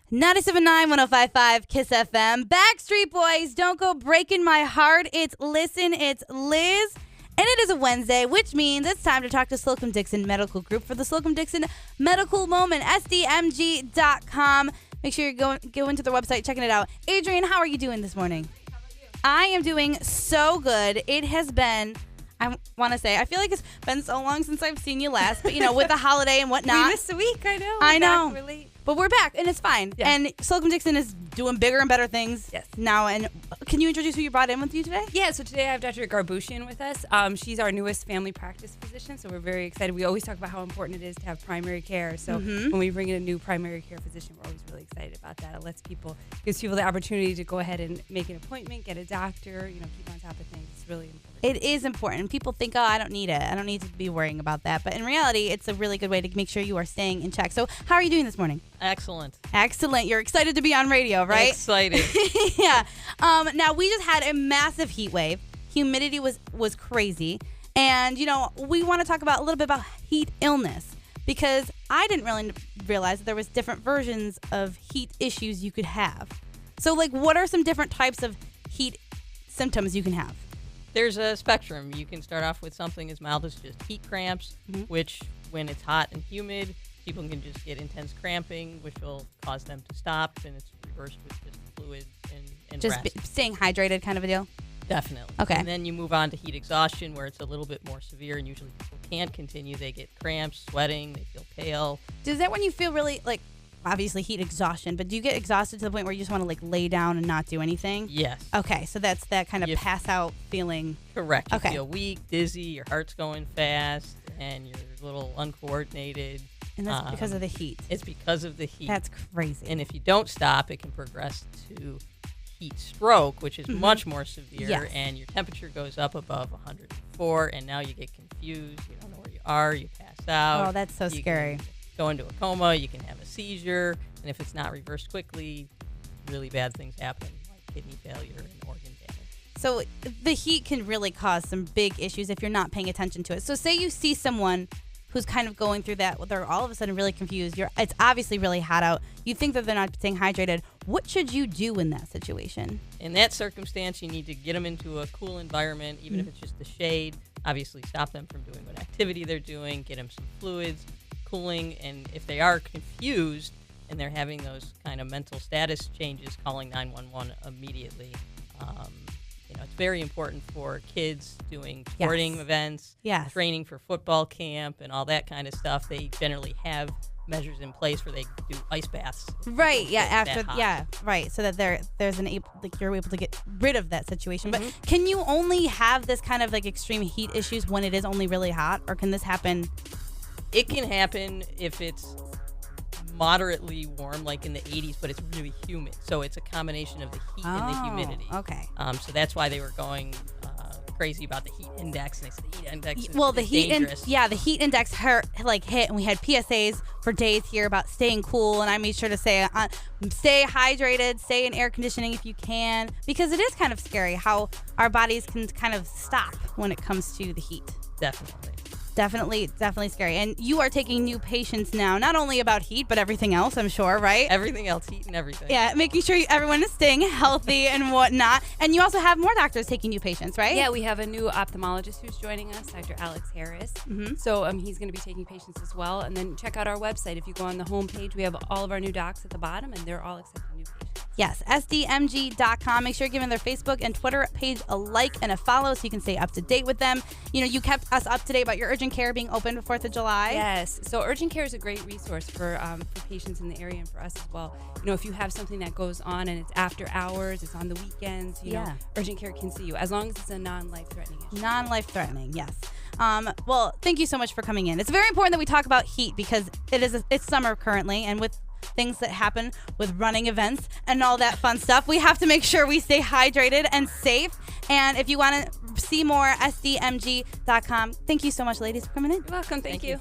97.9, 105.5 KISS FM. Backstreet Boys, Don't Go Breaking My Heart. It's Listen, it's Liz. And it is a Wednesday, which means it's time to talk to Slocum Dickson Medical Group for the Slocum Dickson Medical Moment, sdmg.com. Make sure you go into their website, checking it out. Adrian, how are you doing this morning? I am doing so good. It has been, I want to say, I feel like it's been so long since I've seen you last, but with the holiday and whatnot. We missed a week, I know. I know. We're late. But we're back, and it's fine. Yeah. And Slocum Dickson is doing bigger and better things now. And can you introduce who you brought in with you today? Yeah, so today I have Dr. Garbooshian with us. She's our newest family practice physician, so we're very excited. We always talk about how important it is to have primary care. So when we bring in a new primary care physician, we're always really excited about that. It gives people the opportunity to go ahead and make an appointment, get a doctor, keep on top of things. It's really important. It is important. People think, oh, I don't need it. I don't need to be worrying about that. But in reality, it's a really good way to make sure you are staying in check. So how are you doing this morning? Excellent. Excellent. You're excited to be on radio, right? Excited. Yeah. Now, we just had a massive heat wave. Humidity was crazy. And, we want to talk about a little bit about heat illness because I didn't really realize that there was different versions of heat issues you could have. So, what are some different types of heat symptoms you can have? There's a spectrum. You can start off with something as mild as just heat cramps, which when it's hot and humid, people can just get intense cramping, which will cause them to stop, and it's reversed with just fluids and just rest. Staying hydrated kind of a deal? Definitely. Okay. And then you move on to heat exhaustion, where it's a little bit more severe, and usually people can't continue. They get cramps, sweating, they feel pale. Is that when you feel really, obviously heat exhaustion, but do you get exhausted to the point where you just want to lay down and not do anything? Yes. Okay, so that's that kind of pass out feeling. Correct. You Okay. feel weak, dizzy, your heart's going fast, and you're a little uncoordinated. And that's because of the heat. It's because of the heat. That's crazy. And if you don't stop, it can progress to heat stroke, which is much more severe, Yes. and your temperature goes up above 104, and now you get confused. You don't know where you are. You pass out. Oh, that's so You scary. can go into a coma. You can have a seizure, and if it's not reversed quickly, really bad things happen, like kidney failure and organ damage. So the heat can really cause some big issues if you're not paying attention to it. So say you see someone who's kind of going through that, they're all of a sudden really confused. It's obviously really hot out. You think that they're not staying hydrated. What should you do in that situation? In that circumstance, you need to get them into a cool environment, even if it's just the shade. Obviously, stop them from doing what activity they're doing. Get them some fluids, cooling, and if they are confused and they're having those kind of mental status changes, calling 911 immediately. It's very important for kids doing sporting events, training for football camp, and all that kind of stuff. They generally have measures in place where they do ice baths. Right. Yeah. Right. So that you're able to get rid of that situation. But can you only have this kind of extreme heat issues when it is only really hot, or can this happen? It can happen if it's moderately warm, like in the 80s, but it's really humid. So it's a combination of the heat and the humidity. Okay. So that's why they were going crazy about the heat index. And they said the heat index is dangerous. The heat index hit, and we had PSAs for days here about staying cool. And I made sure to say, stay hydrated, stay in air conditioning if you can, because it is kind of scary how our bodies can kind of stop when it comes to the heat. Definitely scary. And you are taking new patients now, not only about heat, but everything else, I'm sure, right? Everything else, heat and everything. Yeah, making sure everyone is staying healthy and whatnot. And you also have more doctors taking new patients, right? Yeah, we have a new ophthalmologist who's joining us, Dr. Alex Harris. So he's going to be taking patients as well. And then check out our website. If you go on the homepage, we have all of our new docs at the bottom, and they're all accepting new patients. Yes, sdmg.com. Make sure you're giving their Facebook and Twitter page a like and a follow so you can stay up to date with them. You kept us up to date about your urgent care being open for 4th of July. Yes. So urgent care is a great resource for patients in the area and for us as well. If you have something that goes on and it's after hours, it's on the weekends, urgent care can see you as long as it's a non-life-threatening issue. Non-life-threatening, yes. Well, thank you so much for coming in. It's very important that we talk about heat because it's summer currently, and with things that happen with running events and all that fun stuff, we have to make sure we stay hydrated and safe. And if you want to see more, sdmg.com. Thank you so much, ladies, for coming in. You're welcome. Thank you.